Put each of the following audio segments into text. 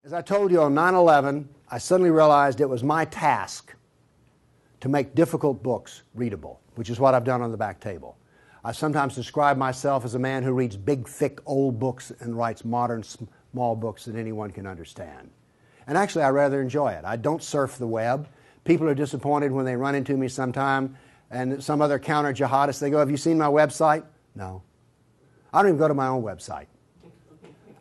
As I told you on 9/11, I suddenly realized it was my task to make difficult books readable, which is what I've done on the back table. I sometimes describe myself as a man who reads big, thick, old books and writes modern, small books that anyone can understand. And actually, I rather enjoy it. I don't surf the web. People are disappointed when they run into me sometime and some other counter-jihadist, they go, "Have you seen my website?" No. I don't even go to my own website.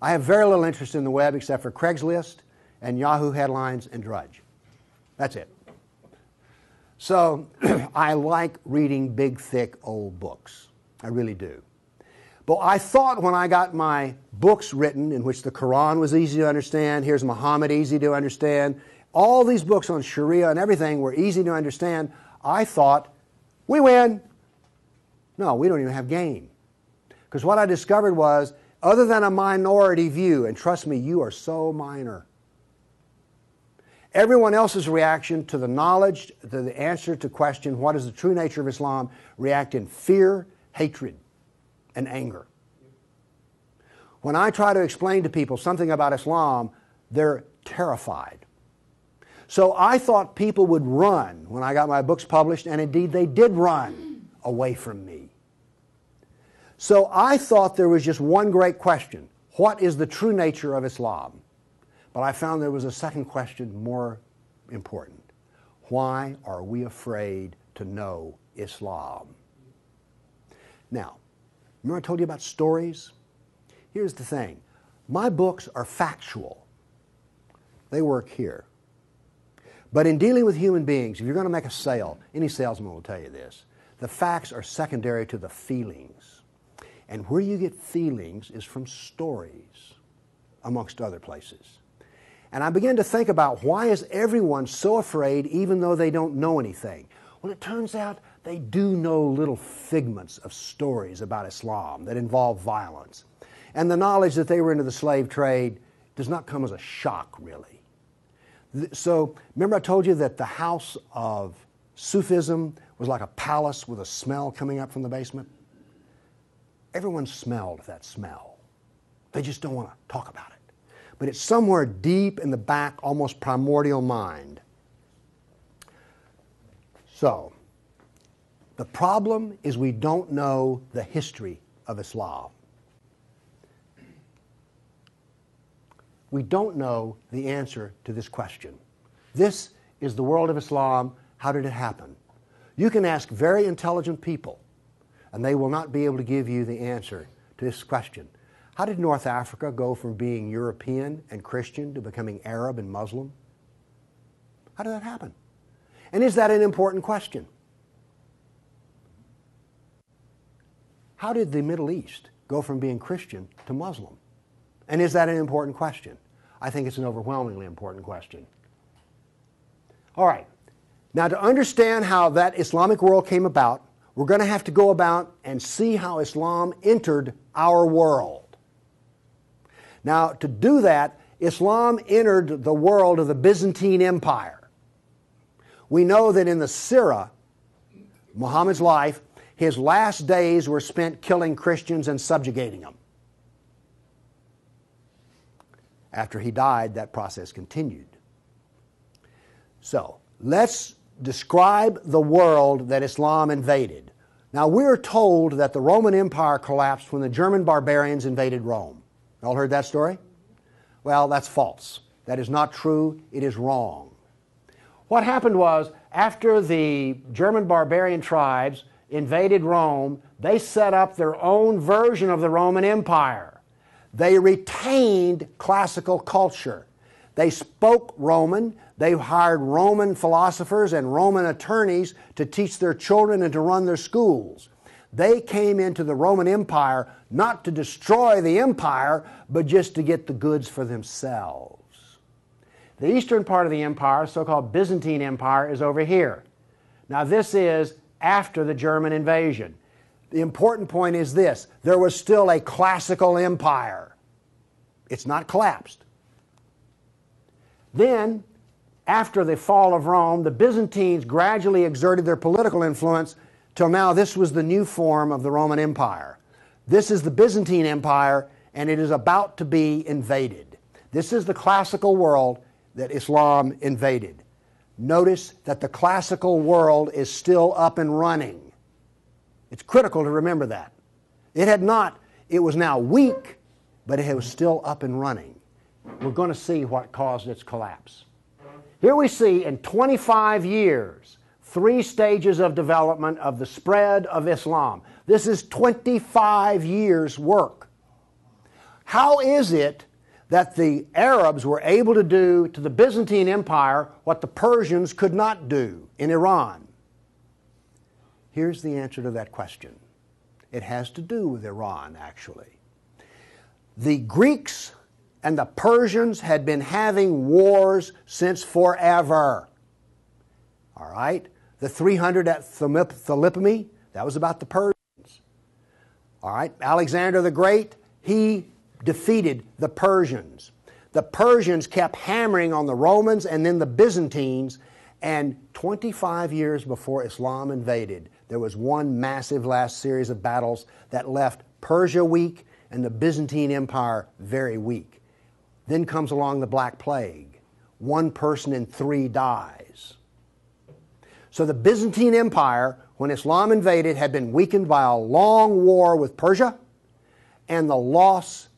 I have very little interest in the web except for Craigslist and Yahoo headlines and Drudge. That's it. So I like reading big, thick, old books. I really do. But I thought when I got my books written, in which the Quran was easy to understand, here's Muhammad, easy to understand, all these books on Sharia and everything were easy to understand, I thought, we win. No, we don't even have game. Because what I discovered was, other than a minority view, and trust me, you are so minor, everyone else's reaction to the knowledge, to the answer to question, what is the true nature of Islam, react in fear, hatred, and anger. When I try to explain to people something about Islam, they're terrified. So I thought people would run when I got my books published, and indeed they did run away from me. So I thought there was just one great question. What is the true nature of Islam? But I found there was a second question more important. Why are we afraid to know Islam? Now, remember I told you about stories? Here's the thing. My books are factual. They work here. But in dealing with human beings, if you're going to make a sale, any salesman will tell you this, the facts are secondary to the feelings. And where you get feelings is from stories, amongst other places. And I began to think about, why is everyone so afraid even though they don't know anything? Well, it turns out they do know little figments of stories about Islam that involve violence. And the knowledge that they were into the slave trade does not come as a shock, really. So, remember I told you that the house of Sufism was like a palace with a smell coming up from the basement? Everyone smelled that smell. They just don't want to talk about it. But it's somewhere deep in the back, almost primordial mind. So, the problem is we don't know the history of Islam. We don't know the answer to this question. This is the world of Islam. How did it happen? You can ask very intelligent people, and they will not be able to give you the answer to this question. How did North Africa go from being European and Christian to becoming Arab and Muslim? How did that happen? And is that an important question? How did the Middle East go from being Christian to Muslim? And is that an important question? I think it's an overwhelmingly important question. All right. Now, to understand how that Islamic world came about, we're going to have to go about and see how Islam entered our world. Now, to do that, Islam entered the world of the Byzantine Empire. We know that in the Sirah, Muhammad's life, his last days were spent killing Christians and subjugating them. After he died, that process continued. So, let's describe the world that Islam invaded. Now, we're told that the Roman Empire collapsed when the German barbarians invaded Rome. You all heard that story? Well, that's false. That is not true. It is wrong. What happened was, after the German barbarian tribes invaded Rome, they set up their own version of the Roman Empire. They retained classical culture. They spoke Roman. They hired Roman philosophers and Roman attorneys to teach their children and to run their schools. They came into the Roman Empire not to destroy the empire, but just to get the goods for themselves. The eastern part of the empire, so-called Byzantine Empire, is over here. Now, this is after the German invasion. The important point is this: there was still a classical empire. It's not collapsed. Then, after the fall of Rome, the Byzantines gradually exerted their political influence till now this was the new form of the Roman Empire. This is the Byzantine Empire, and it is about to be invaded. This is the classical world that Islam invaded. Notice that the classical world is still up and running. It's critical to remember that. It was now weak, but it was still up and running. We're going to see what caused its collapse. Here we see in 25 years, 3 stages of development of the spread of Islam. This is 25 years' work. How is it that the Arabs were able to do to the Byzantine Empire what the Persians could not do in Iran? Here's the answer to that question. It has to do with Iran, actually. The Greeks and the Persians had been having wars since forever. All right? The 300 at Thermopylae, that was about the Persians. All right? Alexander the Great, he defeated the Persians. The Persians kept hammering on the Romans and then the Byzantines, and 25 years before Islam invaded, there was one massive last series of battles that left Persia weak and the Byzantine Empire very weak. Then comes along the Black Plague. 1 person in 3 dies. So the Byzantine Empire, when Islam invaded, had been weakened by a long war with Persia and the loss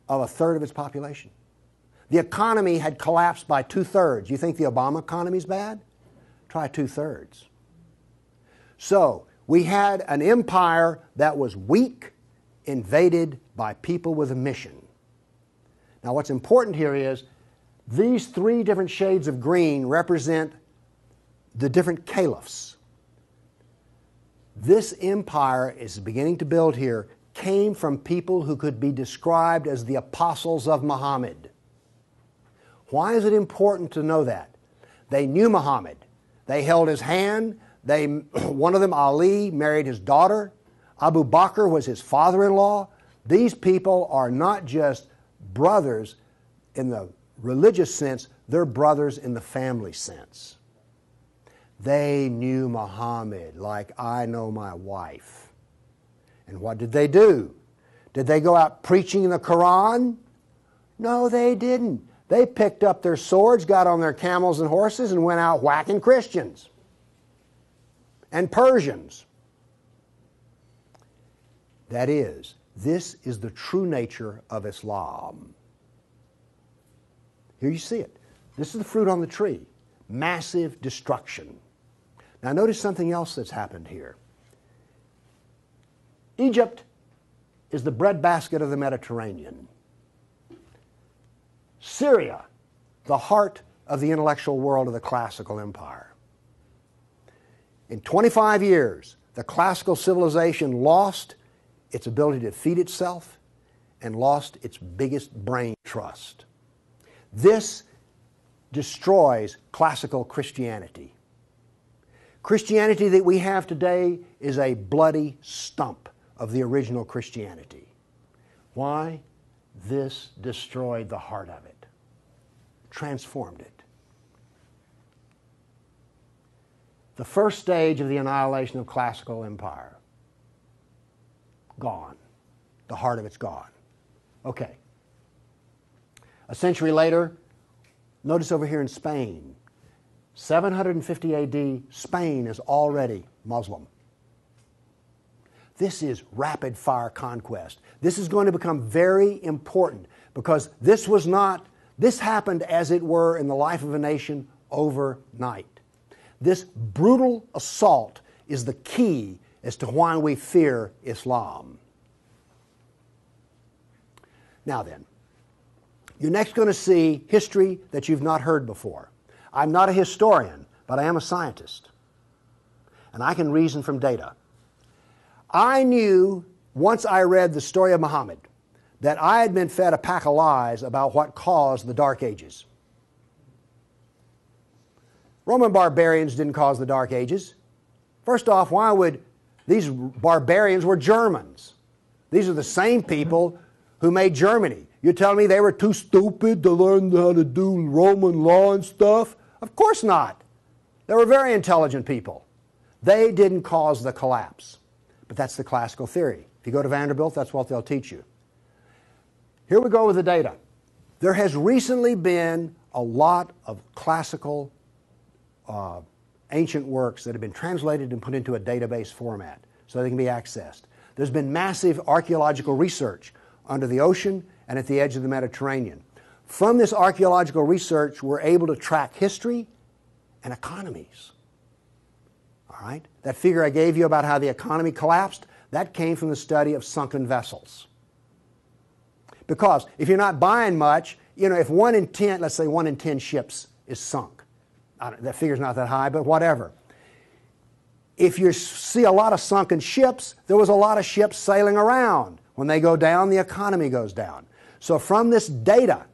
of 1/3 of its population. The economy had collapsed by 2/3. You think the Obama economy is bad? Try 2/3. So we had an empire that was weak, invaded by people with a mission. Now what's important here is these 3 different shades of green represent the different caliphs. This empire is beginning to build here came from people who could be described as the apostles of Muhammad. Why is it important to know that? They knew Muhammad. They held his hand. One of them, Ali, married his daughter. Abu Bakr was his father-in-law. These people are not just brothers in the religious sense, they're brothers in the family sense. They knew Muhammad like I know my wife. And what did they do? Did they go out preaching the Quran? No, they didn't. They picked up their swords, got on their camels and horses, and went out whacking Christians and Persians. That is, this is the true nature of Islam. Here you see it. This is the fruit on the tree. Massive destruction. Now notice something else that's happened here. Egypt is the breadbasket of the Mediterranean. Syria, the heart of the intellectual world of the classical empire. In 25 years, the classical civilization lost its ability to feed itself and lost its biggest brain trust. This destroys classical Christianity. Christianity that we have today is a bloody stump of the original Christianity. Why? This destroyed the heart of it, transformed it. The first stage of the annihilation of classical empire, gone. The heart of it's gone. Okay. A century later, notice over here in Spain, 750 AD, Spain is already Muslim. This is rapid fire conquest. This is going to become very important because this happened as it were in the life of a nation overnight. This brutal assault is the key as to why we fear Islam. Now then, you're next going to see history that you've not heard before. I'm not a historian, but I am a scientist. And I can reason from data. I knew, once I read the story of Muhammad, that I had been fed a pack of lies about what caused the Dark Ages. Roman barbarians didn't cause the Dark Ages. First off, why would these barbarians were Germans? These are the same people who made Germany. You're telling me they were too stupid to learn how to do Roman law and stuff? Of course not. They were very intelligent people. They didn't cause the collapse. But that's the classical theory. If you go to Vanderbilt, that's what they'll teach you. Here we go with the data. There has recently been a lot of classical ancient works that have been translated and put into a database format so they can be accessed. There's been massive archaeological research under the ocean and at the edge of the Mediterranean. From this archaeological research, we're able to track history and economies. All right? That figure I gave you about how the economy collapsed, that came from the study of sunken vessels. Because if you're not buying much, you know, if 1 in 10, let's say 1 in 10 ships is sunk, that figure's not that high, but whatever. If you see a lot of sunken ships, there was a lot of ships sailing around. When they go down, the economy goes down. So from this data,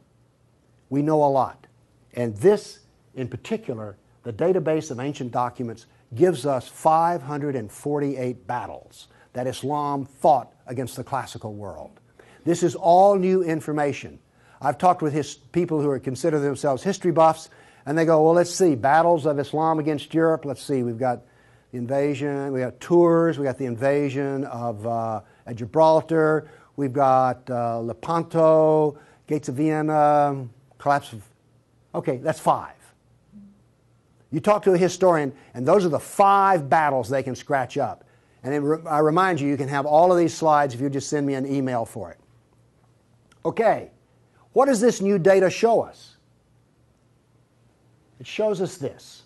we know a lot. And this, in particular, the database of ancient documents, gives us 548 battles that Islam fought against the classical world. This is all new information. I've talked with people who consider themselves history buffs, and they go, well, let's see, battles of Islam against Europe. Let's see, we've got the invasion, we got Tours, we got the invasion of at Gibraltar, we've got Lepanto, Gates of Vienna, collapse of... Okay, that's 5. You talk to a historian, and those are the 5 battles they can scratch up. And I remind you, you can have all of these slides if you just send me an email for it. Okay, what does this new data show us? It shows us this.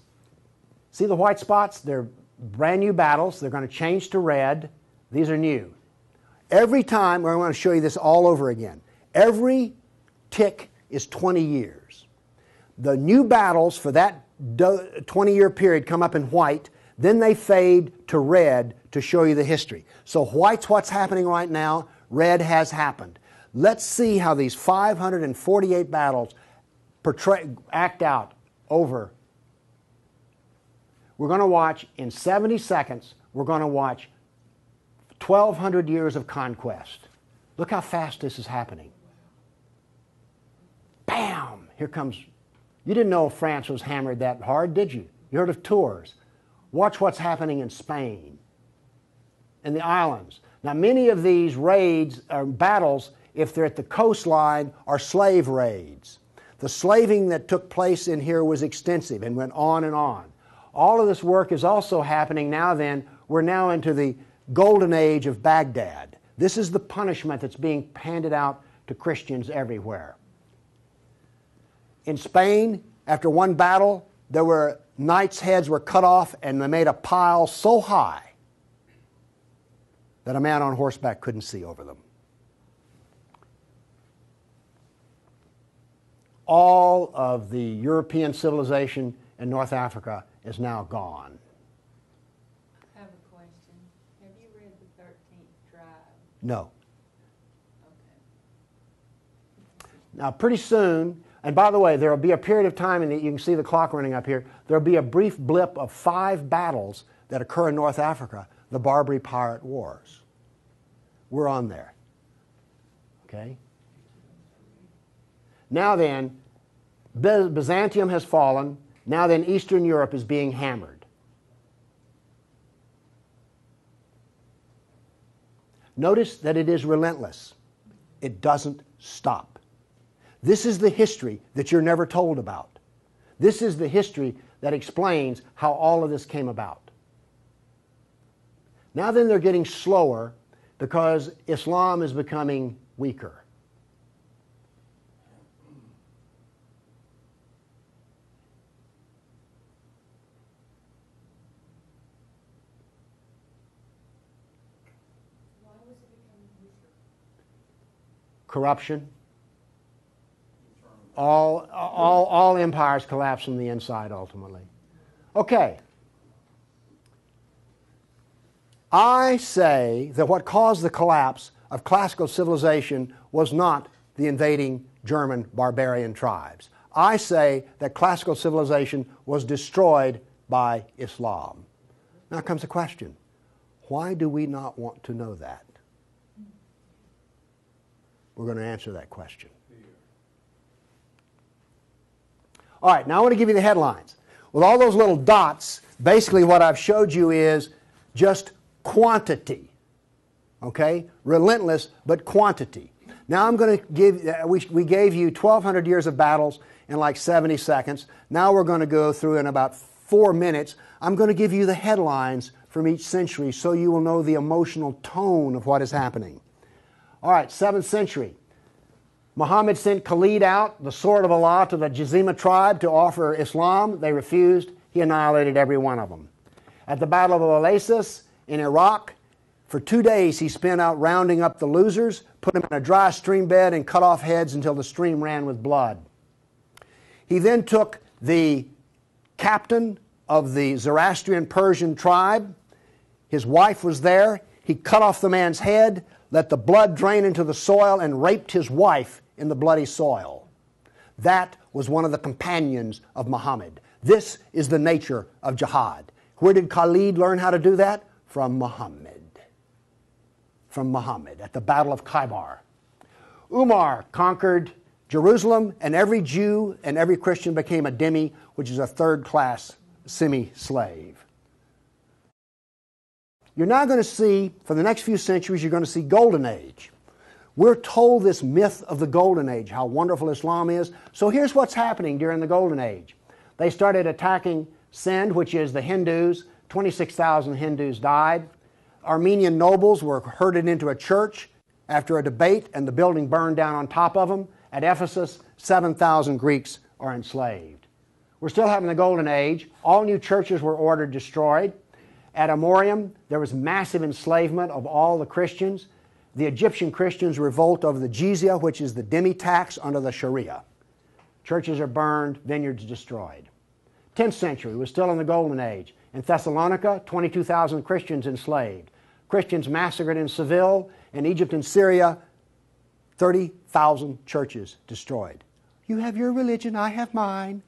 See the white spots? They're brand new battles. They're going to change to red. These are new. Every time, I want to show you this all over again. Every tick is 20 years. The new battles for that 20-year period come up in white, then they fade to red to show you the history. So white's what's happening right now, red has happened. Let's see how these 548 battles act out over. We're going to watch, in 70 seconds, we're going to watch 1,200 years of conquest. Look how fast this is happening. Bam! Here comes... You didn't know France was hammered that hard, did you? You heard of Tours. Watch what's happening in Spain and the islands. Now, many of these raids or battles, if they're at the coastline, are slave raids. The slaving that took place in here was extensive and went on and on. All of this work is also happening now then. We're now into the golden age of Baghdad. This is the punishment that's being handed out to Christians everywhere. In Spain, after one battle, there were knights' heads were cut off and they made a pile so high that a man on horseback couldn't see over them. All of the European civilization in North Africa is now gone. I have a question. Have you read the 13th Tribe? No. Okay. Now, pretty soon, and by the way, there will be a period of time, and you can see the clock running up here, there will be a brief blip of 5 battles that occur in North Africa, the Barbary Pirate Wars. We're on there. Okay? Now then, Byzantium has fallen. Now then, Eastern Europe is being hammered. Notice that it is relentless. It doesn't stop. This is the history that you're never told about. This is the history that explains how all of this came about. Now then, they're getting slower because Islam is becoming weaker. Why was it becoming weaker? Corruption. All empires collapse from the inside ultimately. Okay. I say that what caused the collapse of classical civilization was not the invading German barbarian tribes. I say that classical civilization was destroyed by Islam. Now comes the question, why do we not want to know that? We're going to answer that question. All right, now I want to give you the headlines. With all those little dots, basically what I've showed you is just quantity. Okay? Relentless, but quantity. Now I'm going to give, we gave you 1,200 years of battles in like 70 seconds. Now we're going to go through in about 4 minutes. I'm going to give you the headlines from each century so you will know the emotional tone of what is happening. All right, 7th century. Muhammad sent Khalid out, the sword of Allah, to the Jazima tribe to offer Islam. They refused. He annihilated every one of them. At the Battle of Oasis in Iraq, for 2 days he spent out rounding up the losers, put them in a dry stream bed, and cut off heads until the stream ran with blood. He then took the captain of the Zoroastrian Persian tribe. His wife was there. He cut off the man's head, let the blood drain into the soil, and raped his wife in the bloody soil. That was one of the companions of Muhammad. This is the nature of jihad. Where did Khalid learn how to do that? From Muhammad. From Muhammad at the Battle of Khaybar. Umar conquered Jerusalem, and every Jew and every Christian became a dhimmi, which is a third-class semi-slave. You're now going to see, for the next few centuries, you're going to see Golden Age. We're told this myth of the Golden Age, how wonderful Islam is. So here's what's happening during the Golden Age. They started attacking Sind, which is the Hindus. 26,000 Hindus died. Armenian nobles were herded into a church after a debate, and the building burned down on top of them. At Ephesus, 7,000 Greeks are enslaved. We're still having the Golden Age. All new churches were ordered destroyed. At Amorium, there was massive enslavement of all the Christians. The Egyptian Christians revolt over the jizya, which is the dhimmi tax under the Sharia. Churches are burned, vineyards destroyed. 10th century was still in the Golden Age. In Thessalonica, 22,000 Christians enslaved. Christians massacred in Seville. In Egypt and Syria, 30,000 churches destroyed. You have your religion, I have mine.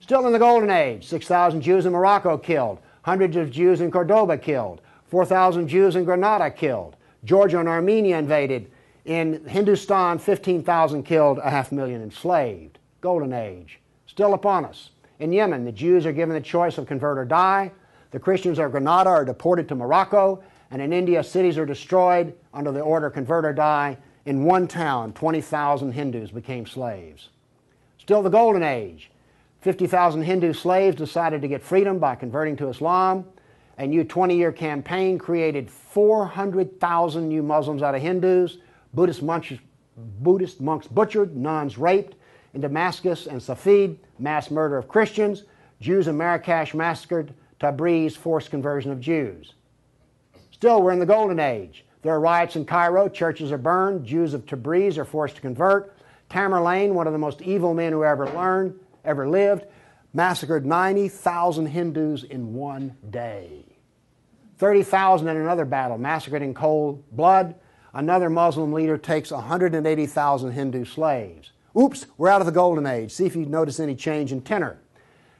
Still in the Golden Age, 6,000 Jews in Morocco killed, hundreds of Jews in Cordoba killed, 4,000 Jews in Granada killed, Georgia and Armenia invaded. In Hindustan, 15,000 killed, 500,000 enslaved. Golden Age, still upon us. In Yemen, the Jews are given the choice of convert or die. The Christians of Granada are deported to Morocco. And in India, cities are destroyed under the order convert or die. In one town, 20,000 Hindus became slaves. Still the Golden Age. 50,000 Hindu slaves decided to get freedom by converting to Islam. A new 20-year campaign created 400,000 new Muslims out of Hindus. Buddhist monks butchered, nuns raped. In Damascus and Safed, mass murder of Christians. Jews in Marrakesh massacred. Tabriz, forced conversion of Jews. Still, we're in the Golden Age. There are riots in Cairo. Churches are burned. Jews of Tabriz are forced to convert. Tamerlane, one of the most evil men who ever lived, massacred 90,000 Hindus in one day. 30,000 in another battle, massacred in cold blood. Another Muslim leader takes 180,000 Hindu slaves. Oops, we're out of the Golden Age. See if you notice any change in tenor.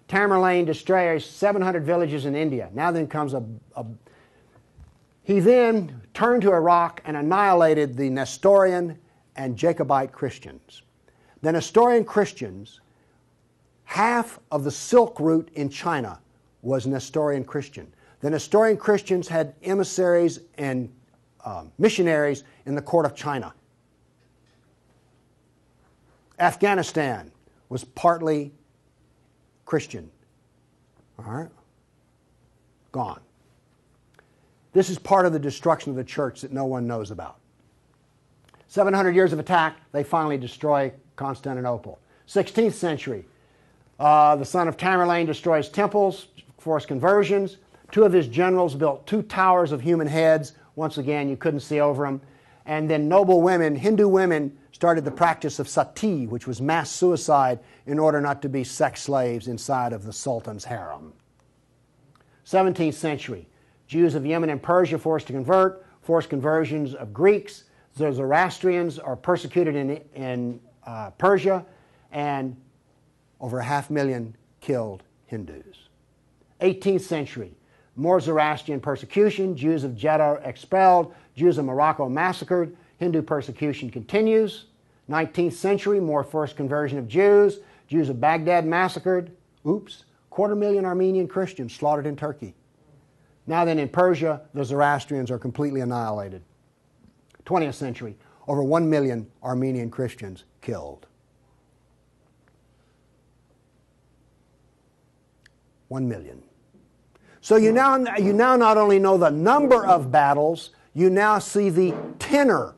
Tamerlane destroys 700 villages in India. Now then comes He then turned to Iraq and annihilated the Nestorian and Jacobite Christians. The Nestorian Christians, half of the Silk Route in China was Nestorian Christian. The Nestorian Christians had emissaries and missionaries in the court of China. Afghanistan was partly Christian. All right? Gone. This is part of the destruction of the church that no one knows about. 700 years of attack, they finally destroy Constantinople. 16th century, the son of Tamerlane destroys temples, forced conversions. 2 of his generals built 2 towers of human heads. Once again, you couldn't see over them. And then noble women, Hindu women, started the practice of sati, which was mass suicide in order not to be sex slaves inside of the Sultan's harem. 17th century, Jews of Yemen and Persia forced to convert, forced conversions of Greeks. The Zoroastrians are persecuted in Persia, and over 500,000 killed Hindus. 18th century, more Zoroastrian persecution, Jews of Jeddah expelled, Jews of Morocco massacred, Hindu persecution continues. 19th century, more forced conversion of Jews, Jews of Baghdad massacred. Oops, 250,000 Armenian Christians slaughtered in Turkey. Now then, in Persia, the Zoroastrians are completely annihilated. 20th century, over 1 million Armenian Christians killed. 1 million. So you now not only know the number of battles, you now see the tenor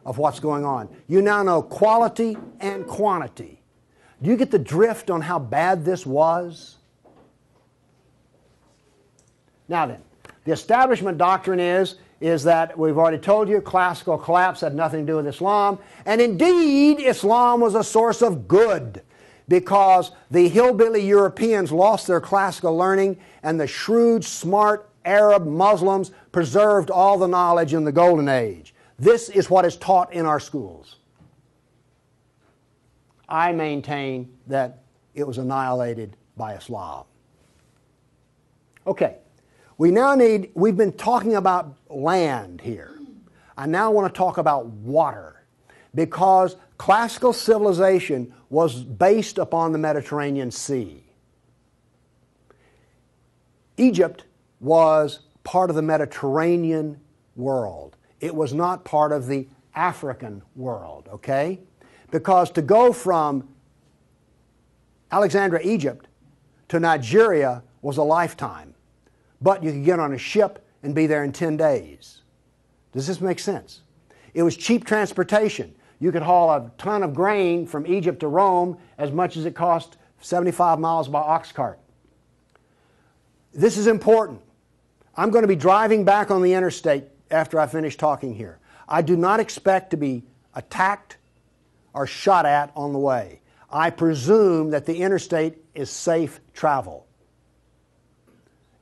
of what's going on. You now know quality and quantity. Do you get the drift on how bad this was? Now then, the establishment doctrine is that we've already told you classical collapse had nothing to do with Islam, and indeed Islam was a source of good because the hillbilly Europeans lost their classical learning and the shrewd, smart Arab Muslims preserved all the knowledge in the Golden Age. This is what is taught in our schools. I maintain that it was annihilated by Islam. Okay, we've been talking about land here. I now want to talk about water because classical civilization was based upon the Mediterranean Sea. Egypt was part of the Mediterranean world. It was not part of the African world, okay? Because to go from Alexandria, Egypt to Nigeria was a lifetime. But you could get on a ship and be there in 10 days. Does this make sense? It was cheap transportation. You could haul a ton of grain from Egypt to Rome as much as it cost 75 miles by ox cart. This is important. I'm going to be driving back on the interstate after I finish talking here. I do not expect to be attacked or shot at on the way. I presume that the interstate is safe travel.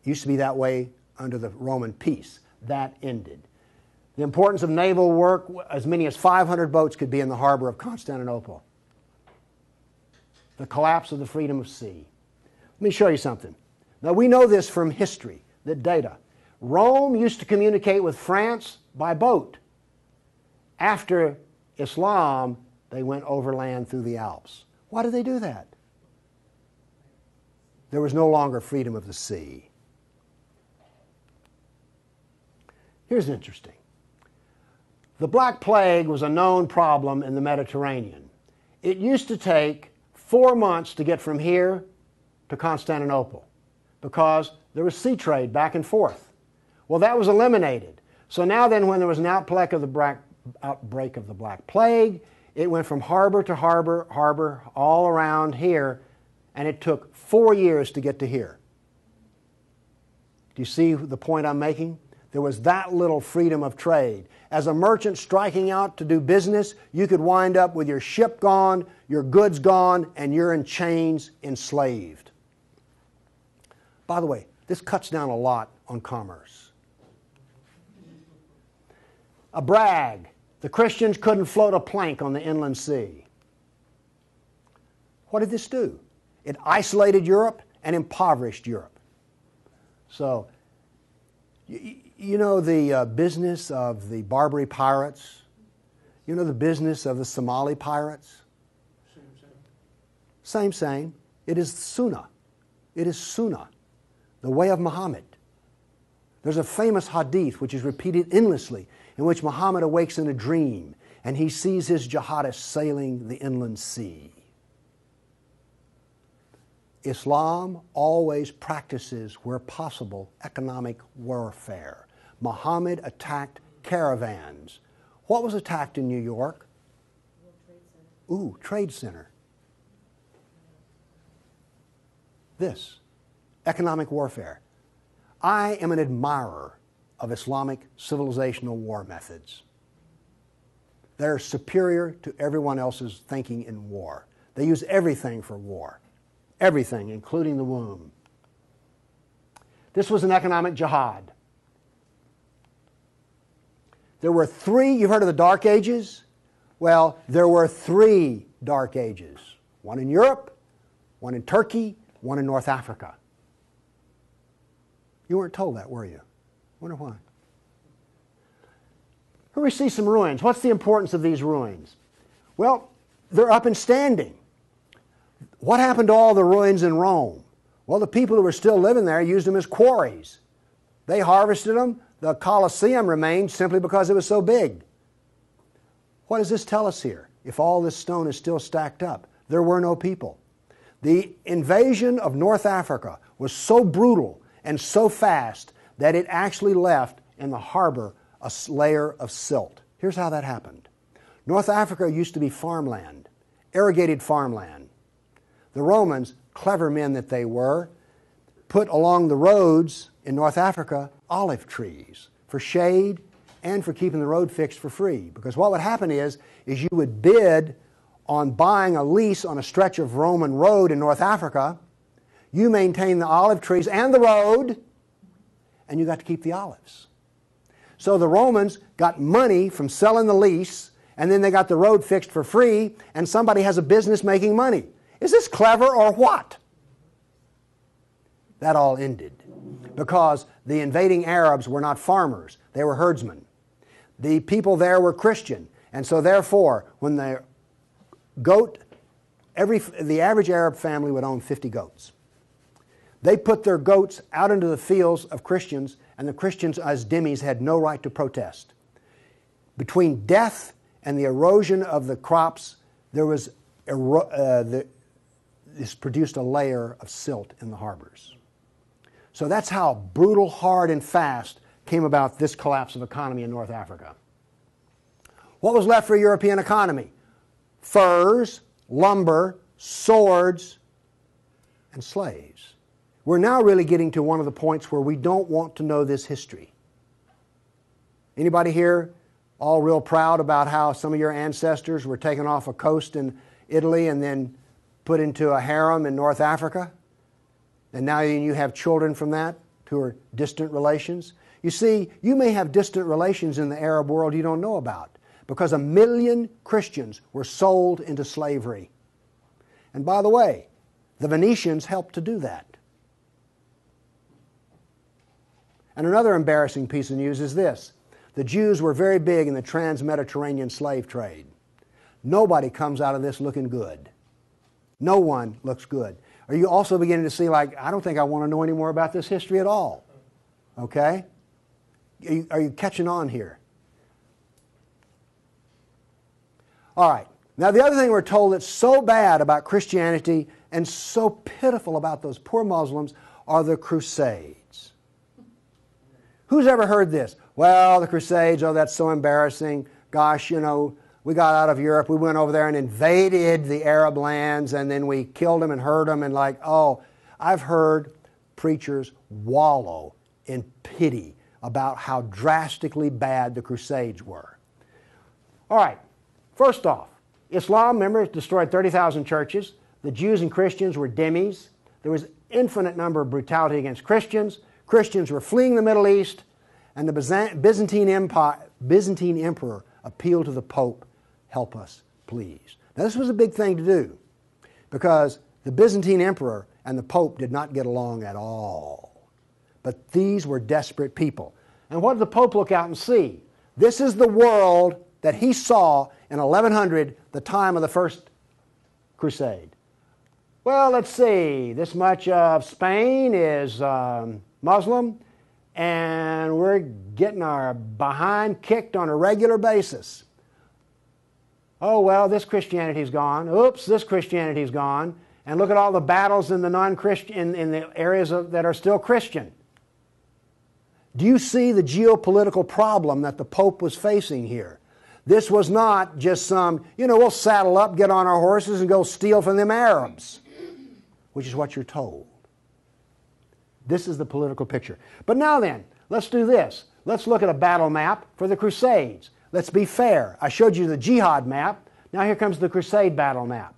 It used to be that way under the Roman peace. That ended. The importance of naval work, as many as 500 boats could be in the harbor of Constantinople. The collapse of the freedom of sea. Let me show you something. Now we know this from history, the data. Rome used to communicate with France by boat. After Islam, they went overland through the Alps. Why did they do that? There was no longer freedom of the sea. Here's interesting. The Black Plague was a known problem in the Mediterranean. It used to take 4 months to get from here to Constantinople because there was sea trade back and forth. Well, that was eliminated. So now then, when there was an outbreak of the Black Plague, it went from harbor to harbor, all around here, and it took 4 years to get to here. Do you see the point I'm making? There was that little freedom of trade. As a merchant striking out to do business, you could wind up with your ship gone, your goods gone, and you're in chains, enslaved. By the way, this cuts down a lot on commerce. A brag. The Christians couldn't float a plank on the inland sea. What did this do? It isolated Europe and impoverished Europe. So, you know the business of the Barbary pirates? You know the business of the Somali pirates? Same. It is Sunnah. It is Sunnah, the way of Muhammad. There's a famous hadith which is repeated endlessly in which Muhammad awakes in a dream and he sees his jihadists sailing the inland sea. Islam always practices, where possible, economic warfare. Muhammad attacked caravans. What was attacked in New York? Ooh, Trade Center. This, economic warfare. I am an admirer of Islamic civilizational war methods. They're superior to everyone else's thinking in war. They use everything for war. Everything, including the womb. This was an economic jihad. There were 3, you've heard of the Dark Ages? Well, there were 3 Dark Ages. One in Europe, one in Turkey, one in North Africa. You weren't told that, were you? Wonder why. Here we see some ruins. What's the importance of these ruins? Well, they're up and standing. What happened to all the ruins in Rome? Well, the people who were still living there used them as quarries. They harvested them. The Colosseum remained simply because it was so big. What does this tell us here? If all this stone is still stacked up, there were no people. The invasion of North Africa was so brutal and so fast that it actually left in the harbor a layer of silt. Here's how that happened. North Africa used to be farmland, irrigated farmland. The Romans, clever men that they were, put along the roads in North Africa olive trees for shade and for keeping the road fixed for free. Because what would happen is you would bid on buying a lease on a stretch of Roman road in North Africa. You maintain the olive trees and the road, and you got to keep the olives. So the Romans got money from selling the lease, and then they got the road fixed for free, and somebody has a business making money. Is this clever or what? That all ended because the invading Arabs were not farmers, they were herdsmen. The people there were Christian, and so therefore, when the average Arab family would own 50 goats. They put their goats out into the fields of Christians, and the Christians as dhimmis had no right to protest. Between death and the erosion of the crops, there was this produced a layer of silt in the harbors. So that's how brutal, hard, and fast came about this collapse of economy in North Africa. What was left for a European economy? Furs, lumber, swords, and slaves. We're now really getting to one of the points where we don't want to know this history. Anybody here all real proud about how some of your ancestors were taken off a coast in Italy and then put into a harem in North Africa? And now you have children from that who are distant relations. You see, you may have distant relations in the Arab world you don't know about because 1 million Christians were sold into slavery. And by the way, the Venetians helped to do that. And another embarrassing piece of news is this. The Jews were very big in the trans-Mediterranean slave trade. Nobody comes out of this looking good. No one looks good. Are you also beginning to see, like, I don't think I want to know any more about this history at all? Okay? Are you catching on here? All right. Now, the other thing we're told that's so bad about Christianity and so pitiful about those poor Muslims are the Crusades. Who's ever heard this? Well, the Crusades, oh, that's so embarrassing. Gosh, you know, we got out of Europe, we went over there and invaded the Arab lands, and then we killed them and hurt them, and like, oh, I've heard preachers wallow in pity about how drastically bad the Crusades were. All right, first off, Islam, remember, destroyed 30,000 churches. The Jews and Christians were dhimmis. There was infinite number of brutality against Christians. Christians were fleeing the Middle East, and the Byzantine emperor appealed to the Pope, help us, please. Now, this was a big thing to do because the Byzantine emperor and the Pope did not get along at all. But these were desperate people. And what did the Pope look out and see? This is the world that he saw in 1100, the time of the First Crusade. Well, let's see. This much of Spain is Muslim, and we're getting our behind kicked on a regular basis. Oh, well, this Christianity's gone. Oops, this Christianity's gone. And look at all the battles in the non-Christian, in the areas that are still Christian. Do you see the geopolitical problem that the Pope was facing here? This was not just some, we'll saddle up, get on our horses, and go steal from them Arabs, which is what you're told. This is the political picture. But now then, let's do this. Let's look at a battle map for the Crusades. Let's be fair. I showed you the jihad map. Now here comes the Crusade battle map.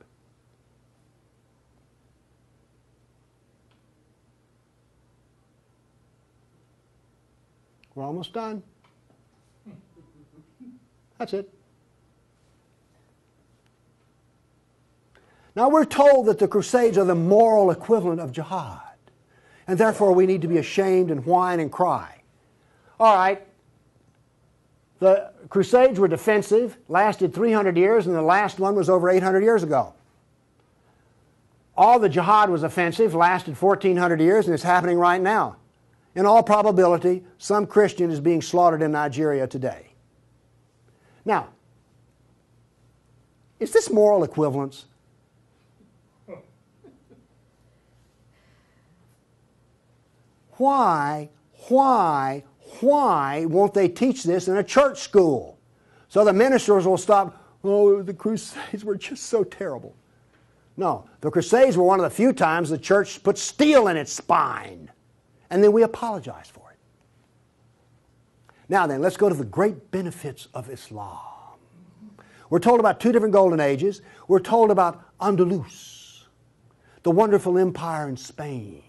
We're almost done. That's it. Now we're told that the Crusades are the moral equivalent of jihad, and therefore we need to be ashamed and whine and cry. All right, the Crusades were defensive, lasted 300 years, and the last one was over 800 years ago. All the jihad was offensive, lasted 1,400 years, and it's happening right now. In all probability, some Christian is being slaughtered in Nigeria today. Now, Is this moral equivalence? Why won't they teach this in a church school? So the ministers will stop, oh, the Crusades were just so terrible. No, the Crusades were one of the few times the church put steel in its spine. And then we apologize for it. Now then, let's go to the great benefits of Islam. We're told about two different golden ages. We're told about Andalus, the wonderful empire in Spain,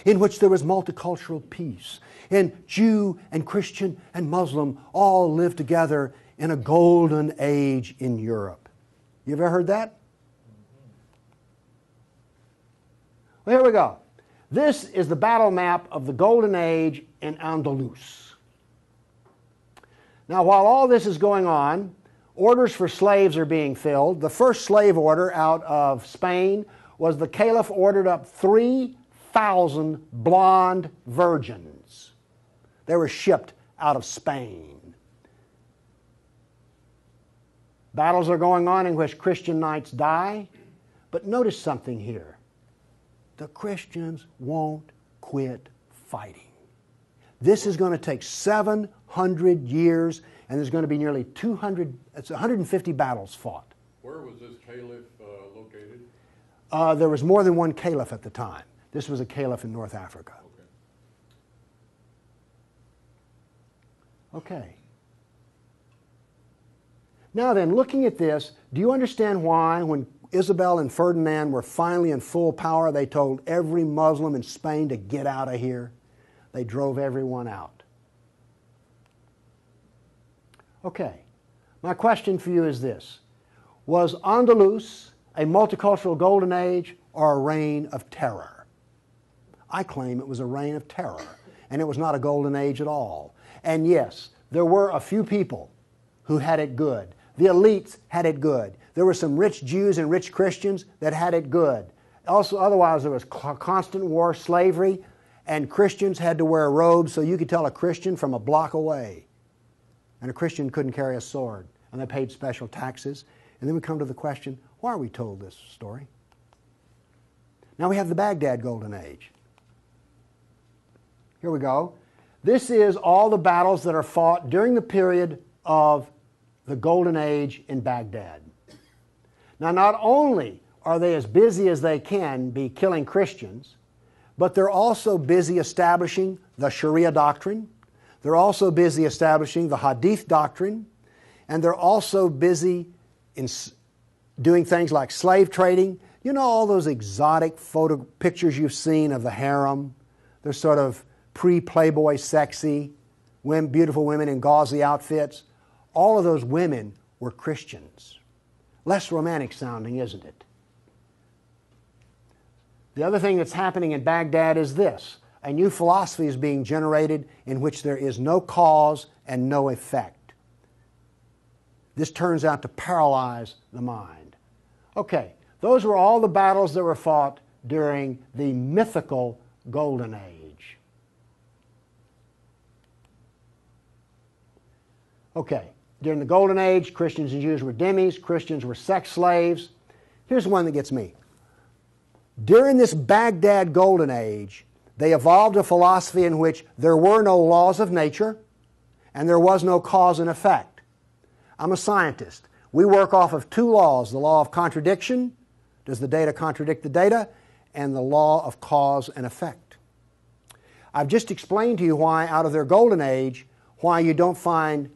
in which there was multicultural peace, and Jew and Christian and Muslim all lived together in a golden age in Europe. You ever heard that? Well, here we go. This is the battle map of the golden age in Andalus. Now, while all this is going on, orders for slaves are being filled. The first slave order out of Spain was the Caliph ordered up 3,000 blonde virgins. They were shipped out of Spain. Battles are going on in which Christian knights die. But notice something here. The Christians won't quit fighting. This is going to take 700 years, and there's going to be nearly 150 battles fought. Where was this caliph located? There was more than one caliph at the time. This was a caliph in North Africa. Okay. Now then, looking at this, do you understand why when Isabel and Ferdinand were finally in full power, they told every Muslim in Spain to get out of here? They drove everyone out. Okay. My question for you is this. Was Andalus a multicultural golden age or a reign of terror? I claim it was a reign of terror, and it was not a golden age at all. And yes, there were a few people who had it good. The elites had it good. There were some rich Jews and rich Christians that had it good. Also, otherwise, there was constant war, slavery, and Christians had to wear robes so you could tell a Christian from a block away. And a Christian couldn't carry a sword, and they paid special taxes. And then we come to the question, why are we told this story? Now we have the Baghdad Golden Age. Here we go. This is all the battles that are fought during the period of the Golden Age in Baghdad. Now, not only are they as busy as they can be killing Christians, but they're also busy establishing the Sharia doctrine. They're also busy establishing the Hadith doctrine. And they're also busy in doing things like slave trading. You know all those exotic pictures you've seen of the harem? They're sort of pre-Playboy sexy, beautiful women in gauzy outfits. All of those women were Christians. Less romantic sounding, isn't it? The other thing that's happening in Baghdad is this. A new philosophy is being generated in which there is no cause and no effect. This turns out to paralyze the mind. Okay, those were all the battles that were fought during the mythical Golden Age. Okay. During the Golden Age, Christians and Jews were dhimmis, Christians were sex slaves. Here's one that gets me. During this Baghdad Golden Age, they evolved a philosophy in which there were no laws of nature and there was no cause and effect. I'm a scientist. We work off of two laws, the law of contradiction, does the data contradict the data, and the law of cause and effect. I've just explained to you why, out of their Golden Age, why you don't find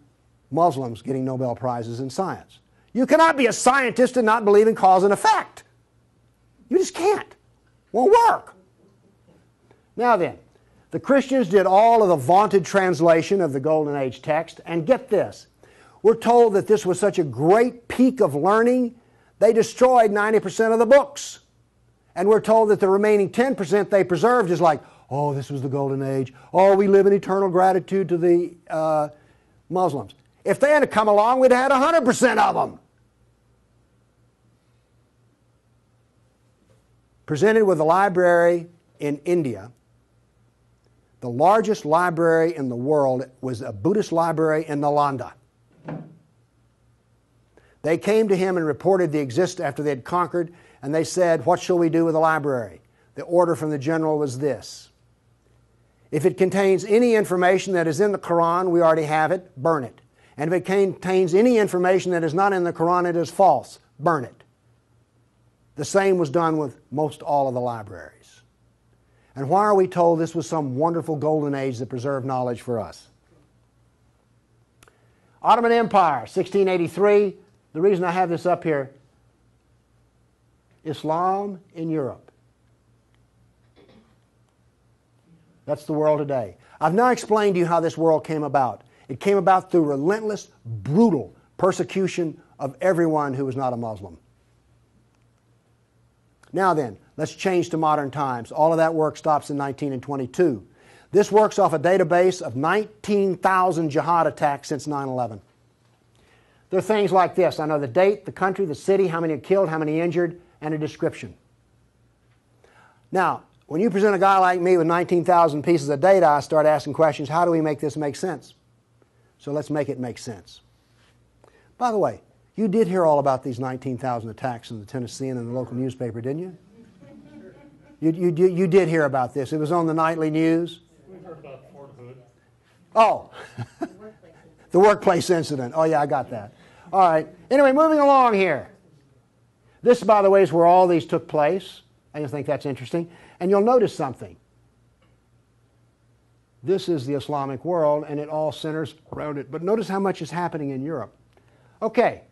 Muslims getting Nobel Prizes in science. You cannot be a scientist and not believe in cause and effect. You just can't. Won't work. Now then, the Christians did all of the vaunted translation of the Golden Age text, and get this. We're told that this was such a great peak of learning, they destroyed 90% of the books. And we're told that the remaining 10% they preserved is like, oh, this was the Golden Age. Oh, we live in eternal gratitude to the Muslims. If they had come along, we'd have had 100% of them. Presented with a library in India, the largest library in the world was a Buddhist library in Nalanda. They came to him and reported the existence after they had conquered, and they said, "What shall we do with the library?" The order from the general was this: if it contains any information that is in the Quran, we already have it, burn it. And if it contains any information that is not in the Quran, it is false, burn it. The same was done with most all of the libraries. And why are we told this was some wonderful golden age that preserved knowledge for us? Ottoman Empire, 1683. The reason I have this up here, Islam in Europe. That's the world today. I've now explained to you how this world came about. It came about through relentless, brutal persecution of everyone who was not a Muslim. Now then, let's change to modern times. All of that work stops in 1922. This works off a database of 19,000 jihad attacks since 9/11. There are things like this. I know the date, the country, the city, how many are killed, how many injured, and a description. Now, when you present a guy like me with 19,000 pieces of data, I start asking questions. How do we make this make sense? So let's make it make sense. By the way, you did hear all about these 19,000 attacks in the Tennessean and the local newspaper, didn't you? You did hear about this. It was on the nightly news. We heard about Fort Hood. Oh, the workplace incident. Oh, yeah, I got that. All right. Anyway, moving along here. This, by the way, is where all these took place. I think that's interesting. And you'll notice something. This is the Islamic world, and it all centers around it. But notice how much is happening in Europe. Okay.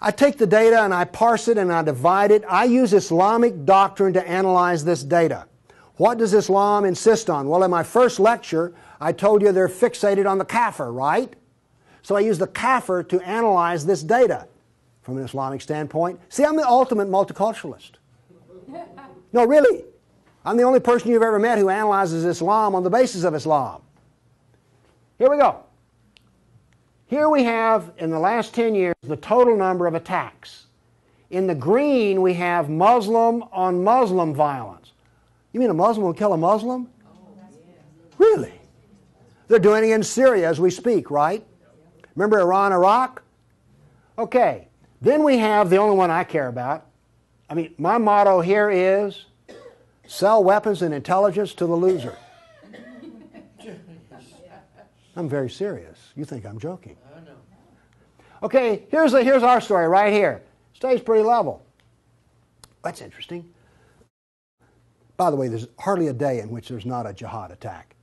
I take the data and I parse it and I divide it. I use Islamic doctrine to analyze this data. What does Islam insist on? Well, in my first lecture, I told you they're fixated on the kafir, right? So I use the kafir to analyze this data from an Islamic standpoint. See, I'm the ultimate multiculturalist. No, really. I'm the only person you've ever met who analyzes Islam on the basis of Islam. Here we go. Here we have, in the last 10 years, the total number of attacks. In the green, we have Muslim on Muslim violence. You mean a Muslim will kill a Muslim? Really? They're doing it in Syria as we speak, right? Remember Iran, Iraq? Okay. Then we have the only one I care about. I mean, my motto here is sell weapons and intelligence to the loser. I'm very serious. You think I'm joking. Okay, here's our story right here. Stays pretty level. That's interesting. By the way, there's hardly a day in which there's not a jihad attack.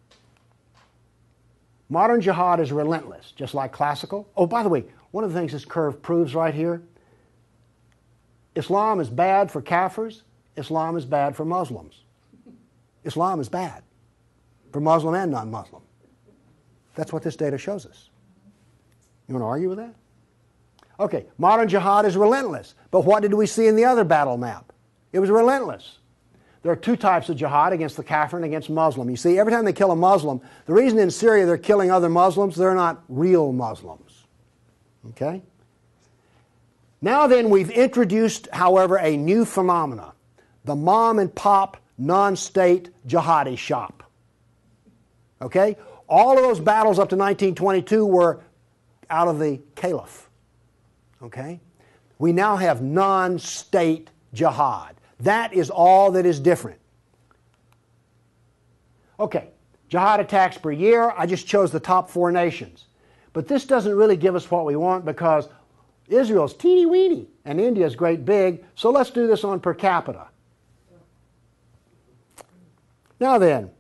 Modern jihad is relentless, just like classical. Oh, by the way, one of the things this curve proves right here, Islam is bad for Kafirs, Islam is bad for Muslims. Islam is bad for Muslim and non-Muslim. That's what this data shows us. You want to argue with that? Okay, modern jihad is relentless. But what did we see in the other battle map? It was relentless. There are two types of jihad, against the kafir and against Muslim. You see, every time they kill a Muslim, the reason in Syria they're killing other Muslims, they're not real Muslims. Okay? Now then, we've introduced, however, a new phenomena. The mom and pop non-state jihadi shop. Okay? All of those battles up to 1922 were out of the caliph. Okay? We now have non-state jihad. That is all that is different. Okay, jihad attacks per year. I just chose the top 4 nations. But this doesn't really give us what we want because Israel's teeny weeny and India's great big, so let's do this on per capita. Now then,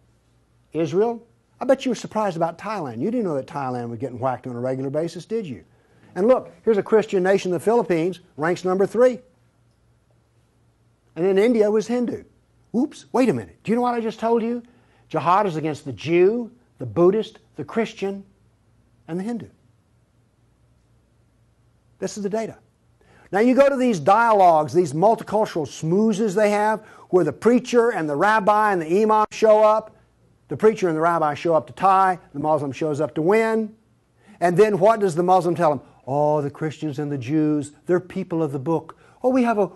Israel, I bet you were surprised about Thailand. You didn't know that Thailand was getting whacked on a regular basis, did you? And look, here's a Christian nation, the Philippines, ranks number 3. And then India was Hindu. Oops, wait a minute. Do you know what I just told you? Jihad is against the Jew, the Buddhist, the Christian, and the Hindu. This is the data. Now you go to these dialogues, these multicultural smoozes they have, where the preacher and the rabbi and the imam show up. The preacher and the rabbi show up to tie, the Muslim shows up to win. And then what does the Muslim tell them? Oh, the Christians and the Jews, they're people of the book. Oh,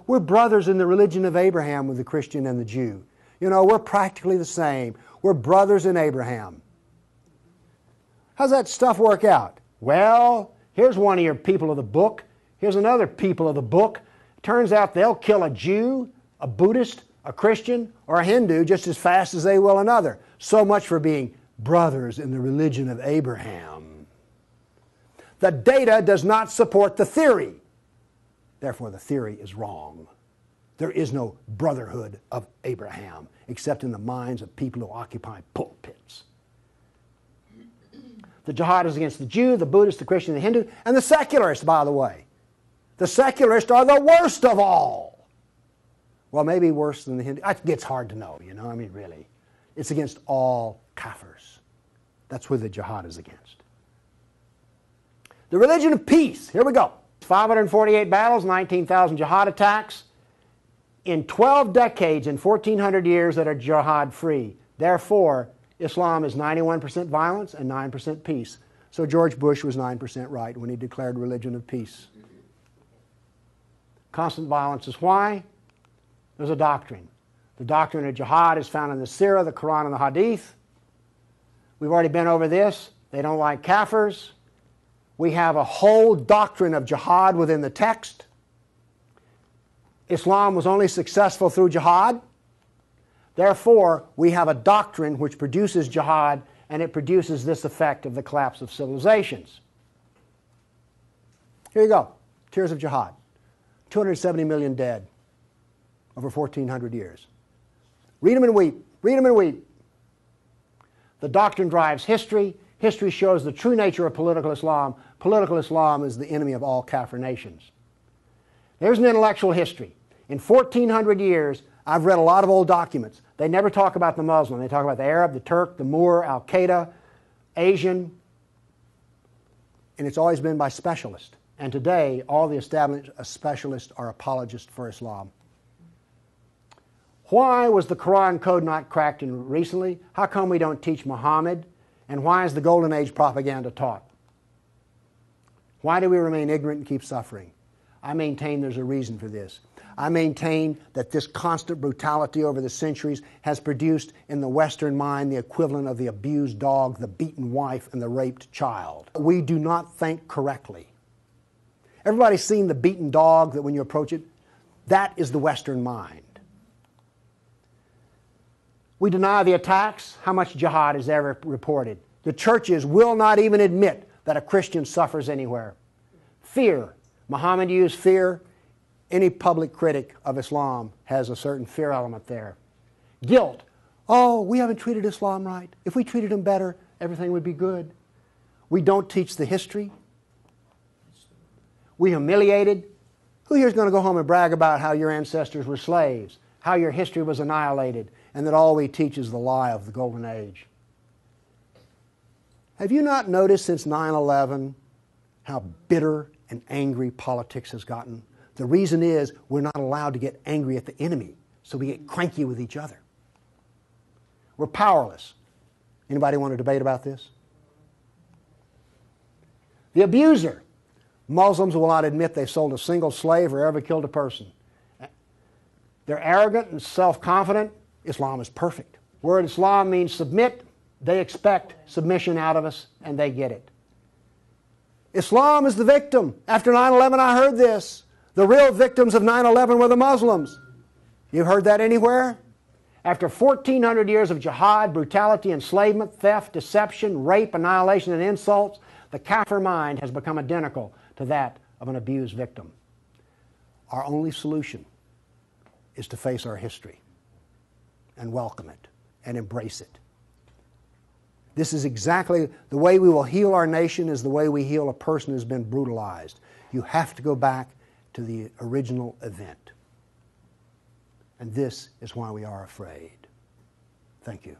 we're brothers in the religion of Abraham with the Christian and the Jew. You know, we're practically the same. We're brothers in Abraham. How's that stuff work out? Well, here's one of your people of the book. Here's another people of the book. Turns out they'll kill a Jew, a Buddhist, a Christian, or a Hindu just as fast as they will another. So much for being brothers in the religion of Abraham. The data does not support the theory. Therefore, the theory is wrong. There is no brotherhood of Abraham except in the minds of people who occupy pulpits. The jihad is against the Jew, the Buddhist, the Christian, the Hindu, and the secularists, by the way. The secularists are the worst of all. Well, maybe worse than the Hindu. It gets hard to know, you know, I mean, really. It's against all kafirs. That's who the jihad is against. The religion of peace. Here we go. 548 battles, 19,000 jihad attacks. In 12 decades, in 1,400 years that are jihad-free. Therefore, Islam is 91% violence and 9% peace. So George Bush was 9% right when he declared religion of peace. Constant violence is why? There's a doctrine. The doctrine of jihad is found in the Sirah, the Quran, and the Hadith. We've already been over this. They don't like kafirs. We have a whole doctrine of jihad within the text. Islam was only successful through jihad. Therefore, we have a doctrine which produces jihad, and it produces this effect of the collapse of civilizations. Here you go. Tears of jihad. 270 million dead over 1,400 years. Read them and weep. Read them and weep. The doctrine drives history. History shows the true nature of political Islam. Political Islam is the enemy of all Kafir nations. There's an intellectual history. In 1,400 years, I've read a lot of old documents. They never talk about the Muslim. They talk about the Arab, the Turk, the Moor, Al-Qaeda, Asian. And it's always been by specialists. And today, all the established specialists are apologists for Islam. Why was the Quran code not cracked in recently? How come we don't teach Muhammad? And why is the Golden Age propaganda taught? Why do we remain ignorant and keep suffering? I maintain there's a reason for this. I maintain that this constant brutality over the centuries has produced in the Western mind the equivalent of the abused dog, the beaten wife, and the raped child. We do not think correctly. Everybody's seen the beaten dog that when you approach it? That is the Western mind. We deny the attacks. How much jihad is ever reported? The churches will not even admit that a Christian suffers anywhere. Fear. Muhammad used fear. Any public critic of Islam has a certain fear element there. Guilt. Oh, we haven't treated Islam right. If we treated him better, everything would be good. We don't teach the history. We humiliated. Who here is going to go home and brag about how your ancestors were slaves, how your history was annihilated, and that all we teach is the lie of the Golden Age? Have you not noticed since 9/11 how bitter and angry politics has gotten? The reason is we're not allowed to get angry at the enemy, so we get cranky with each other. We're powerless. Anybody want to debate about this? The abuser. Muslims will not admit they sold a single slave or ever killed a person. They're arrogant and self-confident. Islam is perfect. Word Islam means submit. They expect submission out of us, and they get it. Islam is the victim. After 9/11, I heard this. The real victims of 9/11 were the Muslims. You've heard that anywhere? After 1,400 years of jihad, brutality, enslavement, theft, deception, rape, annihilation, and insults, the Kafir mind has become identical to that of an abused victim. Our only solution is to face our history and welcome it and embrace it. This is exactly the way we will heal our nation, is the way we heal a person who's been brutalized. You have to go back to the original event. And this is why we are afraid. Thank you.